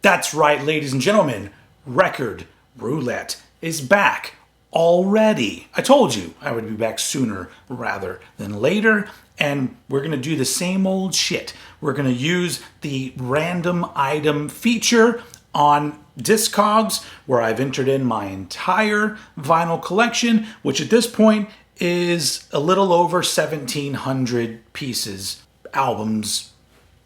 That's right, ladies and gentlemen, Record Roulette is back already. I told you I would be back sooner rather than later, and we're going to do the same old shit. We're going to use the random item feature on Discogs, where I've entered in my entire vinyl collection, which at this point is a little over 1,700 pieces, albums,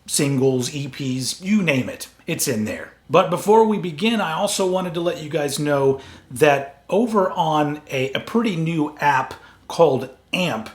singles, EPs, you name it. It's in there. But before we begin, I also wanted to let you guys know that over on a pretty new app called AMP,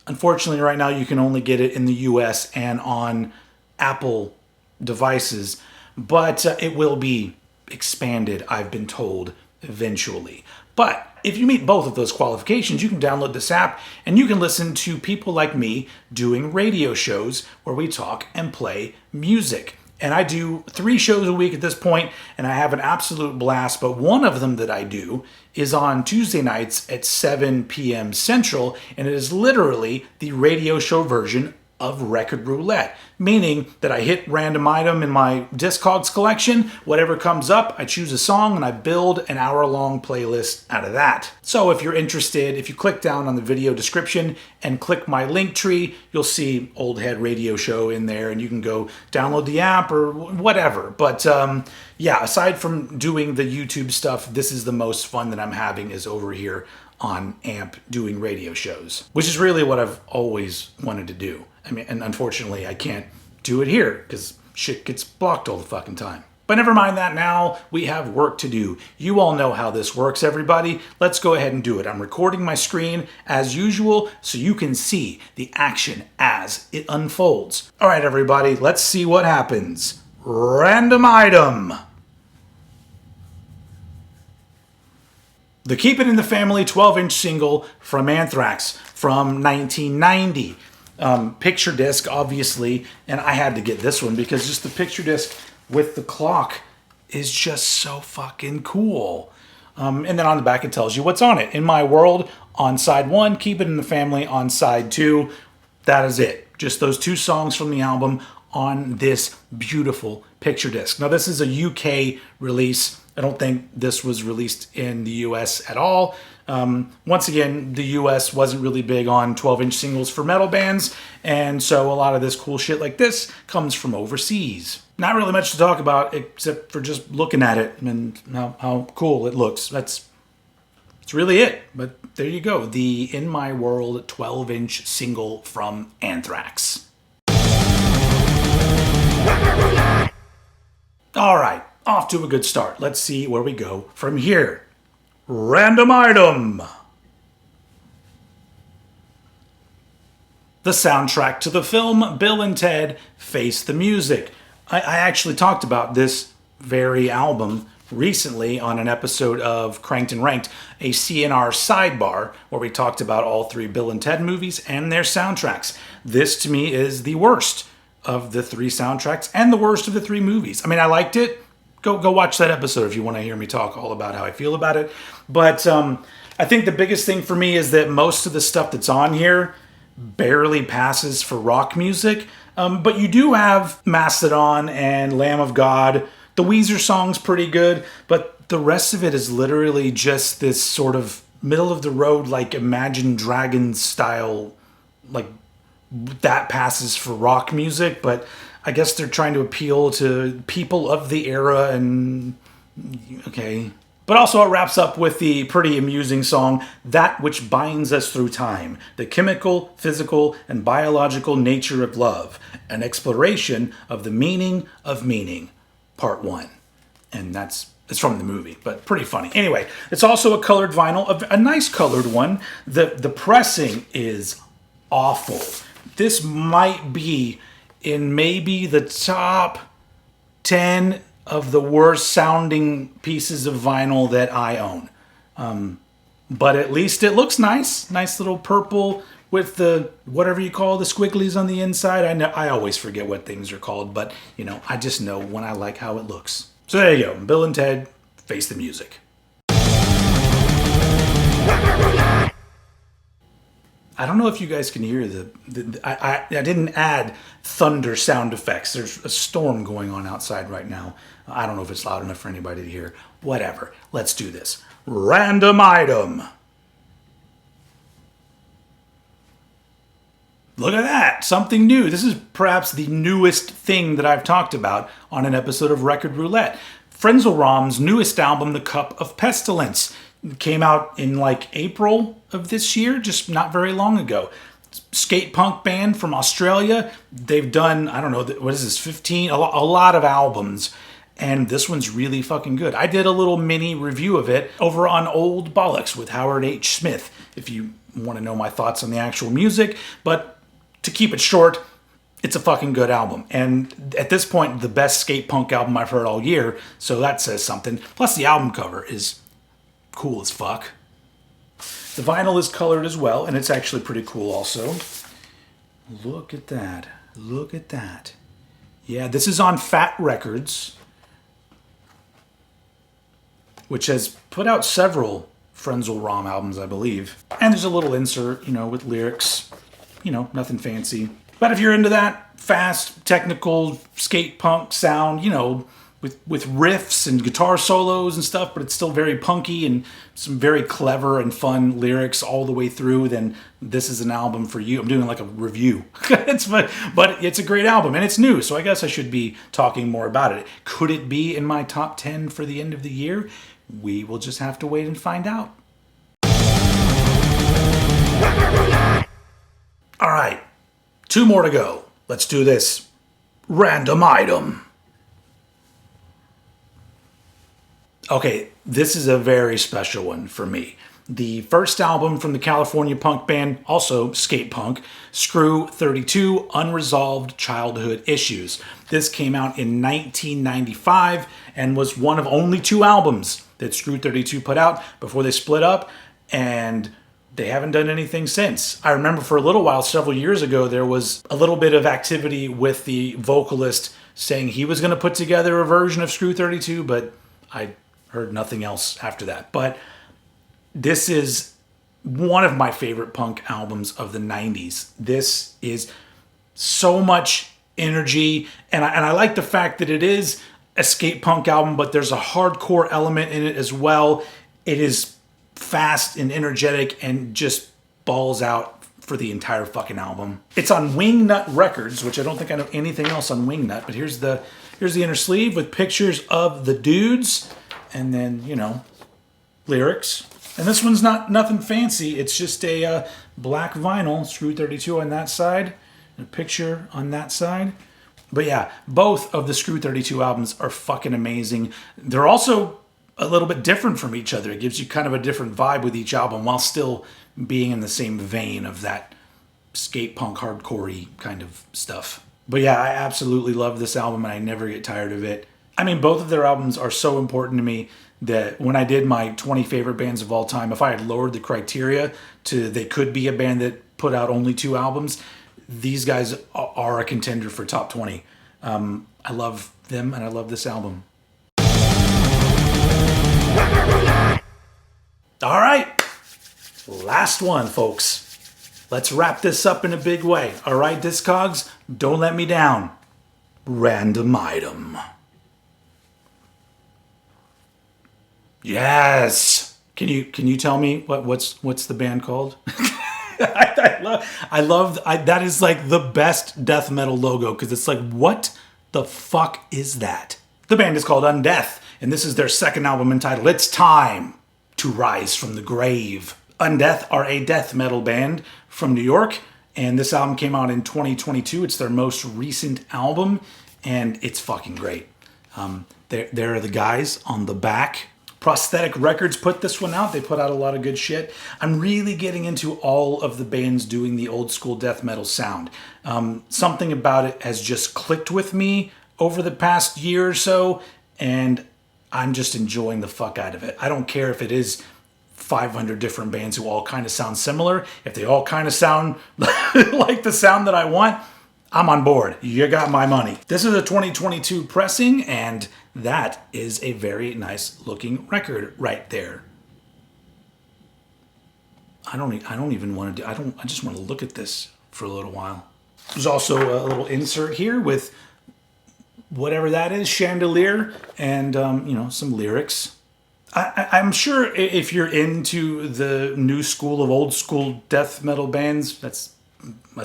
unfortunately right now you can only get it in the US and on Apple devices, but it will be expanded, I've been told, eventually. But if you meet both of those qualifications, you can download this app and you can listen to people like me doing radio shows where we talk and play music. And I do 3 shows a week at this point, and I have an absolute blast. But one of them that I do is on Tuesday nights at 7 p.m. Central, and it is literally the radio show version of Record Roulette, meaning that I hit random item in my Discogs collection, whatever comes up, I choose a song and I build an hour-long playlist out of that. So if you're interested, if you click down on the video description and click my link tree, you'll see Old Head Radio Show in there, and you can go download the app or whatever. But yeah, aside from doing the YouTube stuff, this is the most fun that I'm having is over here on AMP doing radio shows, which is really what I've always wanted to do. I mean, and unfortunately I can't do it here because shit gets blocked all the fucking time. But never mind that now, we have work to do. You all know how this works, everybody. Let's go ahead and do it. I'm recording my screen as usual so you can see the action as it unfolds. All right, everybody, let's see what happens. Random item. The Keep It in the Family 12-inch single from Anthrax from 1990. Picture disc, obviously, and I had to get this one because just the picture disc with the clock is just so fucking cool. And then on the back it tells you what's on it. In My World on side 1, Keep It in the Family on side 2. That is it. Just those 2 songs from the album on this beautiful picture disc. Now this is a UK release. I don't think this was released in the US at all. Once again, the US wasn't really big on 12-inch singles for metal bands, and so a lot of this cool shit like this comes from overseas. Not really much to talk about except for just looking at it and how cool it looks. That's really it. But there you go, the In My World 12-inch single from Anthrax. All right, off to a good start. Let's see where we go from here. Random item. The soundtrack to the film Bill and Ted Face the Music. I actually talked about this very album recently on an episode of Cranked and Ranked, a CNR sidebar where we talked about all 3 Bill and Ted movies and their soundtracks. This to me is the worst of the 3 soundtracks and the worst of the 3 movies. I mean, I liked it. Go watch that episode if you want to hear me talk all about how I feel about it. But I think the biggest thing for me is that most of the stuff that's on here barely passes for rock music. But you do have Mastodon and Lamb of God. The Weezer song's pretty good, but the rest of it is literally just this sort of middle of the road, like Imagine Dragons style, like that passes for rock music, but I guess they're trying to appeal to people of the era and okay. But also it wraps up with the pretty amusing song, That Which Binds Us Through Time, the chemical, physical, and biological nature of love, an exploration of the meaning of meaning, part 1. And it's from the movie, but pretty funny. Anyway, it's also a colored vinyl, a nice colored one. The pressing is awful. This might be in maybe the top 10 of the worst sounding pieces of vinyl that I own. But at least it looks nice. Nice little purple with the, whatever you call the squigglies on the inside. I always forget what things are called, but you know, I just know when I like how it looks. So there you go, Bill and Ted Face the Music. I don't know if you guys can hear I didn't add thunder sound effects. There's a storm going on outside right now. I don't know if it's loud enough for anybody to hear. Whatever. Let's do this. Random item. Look at that. Something new. This is perhaps the newest thing that I've talked about on an episode of Record Roulette. Frenzalrom's newest album, The Cup of Pestilence, came out in like April of this year, just not very long ago. Skate punk band from Australia. They've done, I don't know, what is this, 15? A lot of albums. And this one's really fucking good. I did a little mini review of it over on Old Bollocks with Howard H. Smith, if you want to know my thoughts on the actual music. But to keep it short, it's a fucking good album. And at this point, the best skate punk album I've heard all year. So that says something. Plus the album cover is cool as fuck. The vinyl is colored as well, and it's actually pretty cool also. Look at that. Look at that. Yeah, this is on Fat Records, which has put out several Frenzalrom albums, I believe. And there's a little insert, with lyrics. Nothing fancy. But if you're into that fast, technical, skate punk sound, with riffs and guitar solos and stuff, but it's still very punky and some very clever and fun lyrics all the way through, then this is an album for you. I'm doing like a review. But it's a great album, and it's new, so I guess I should be talking more about it. Could it be in my top 10 for the end of the year? We will just have to wait and find out. All right, 2 more to go. Let's do this. Random item. Okay, this is a very special one for me. The first album from the California punk band, also skate punk, Screw 32, Unresolved Childhood Issues. This came out in 1995 and was one of only 2 albums that Screw 32 put out before they split up, and they haven't done anything since. I remember for a little while, several years ago, there was a little bit of activity with the vocalist saying he was going to put together a version of Screw 32, but I heard nothing else after that. But this is one of my favorite punk albums of the 90s. This is so much energy, and I like the fact that it is a skate punk album, but there's a hardcore element in it as well. It is fast and energetic and just balls out for the entire fucking album. It's on Wingnut Records, which I don't think I know anything else on Wingnut, but here's the inner sleeve with pictures of the dudes and then, lyrics. And this one's nothing fancy. It's just a black vinyl, Screw 32 on that side, and a picture on that side. But yeah, both of the Screw 32 albums are fucking amazing. They're also a little bit different from each other. It gives you kind of a different vibe with each album while still being in the same vein of that skate punk hardcore-y kind of stuff. But yeah, I absolutely love this album and I never get tired of it. I mean, both of their albums are so important to me that when I did my 20 favorite bands of all time, if I had lowered the criteria to they could be a band that put out only 2 albums, these guys are a contender for top 20. I love them and I love this album. All right, last one, folks. Let's wrap this up in a big way. All right, Discogs, don't let me down. Random item. Yes. Can you tell me what's the band called? I love that is like the best death metal logo because it's like, what the fuck is that? The band is called Undeath, and this is their second album entitled It's Time to Rise from the Grave. Undeath are a death metal band from New York, and this album came out in 2022. It's their most recent album, and it's fucking great. There are the guys on the back. Prosthetic Records put this one out. They put out a lot of good shit. I'm really getting into all of the bands doing the old school death metal sound. Something about it has just clicked with me over the past year or so, and I'm just enjoying the fuck out of it. I don't care if it is 500 different bands who all kind of sound similar. If they all kind of sound like the sound that I want, I'm on board. You got my money. This is a 2022 pressing, and that is a very nice looking record right there. I don't even want to do. I just want to look at this for a little while. There's also a little insert here with whatever that is, chandelier, and some lyrics. I'm sure if you're into the new school of old school death metal bands, that's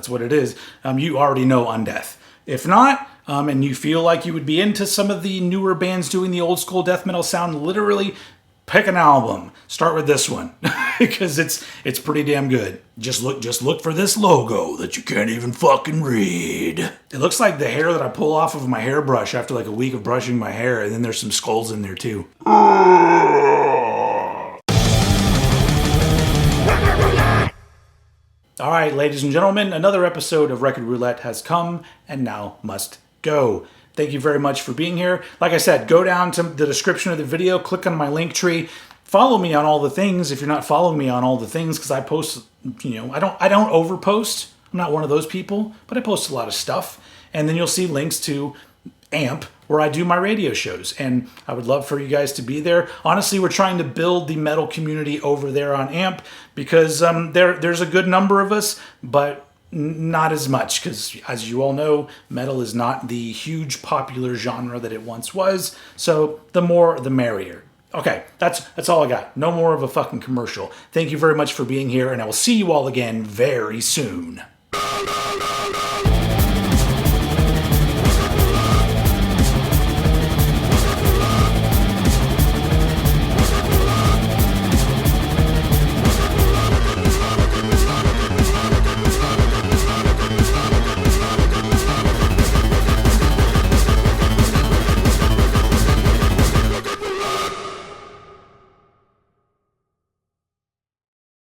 what it is. You already know Undeath. If not, and you feel like you would be into some of the newer bands doing the old school death metal sound, literally pick an album. Start with this one because it's pretty damn good. Just look for this logo that you can't even fucking read. It looks like the hair that I pull off of my hairbrush after like a week of brushing my hair, and then there's some skulls in there too. All right, ladies and gentlemen, another episode of Record Roulette has come and now must go. Thank you very much for being here. Like I said, go down to the description of the video, click on my link tree, follow me on all the things if you're not following me on all the things, because I post, I don't overpost. I'm not one of those people, but I post a lot of stuff. And then you'll see links to AMP, where I do my radio shows, and I would love for you guys to be there. Honestly, we're trying to build the metal community over there on AMP because there's a good number of us, but not as much, because as you all know, metal is not the huge popular genre that it once was. So the more, the merrier. Okay, that's all I got. No more of a fucking commercial. Thank you very much for being here, and I will see you all again very soon.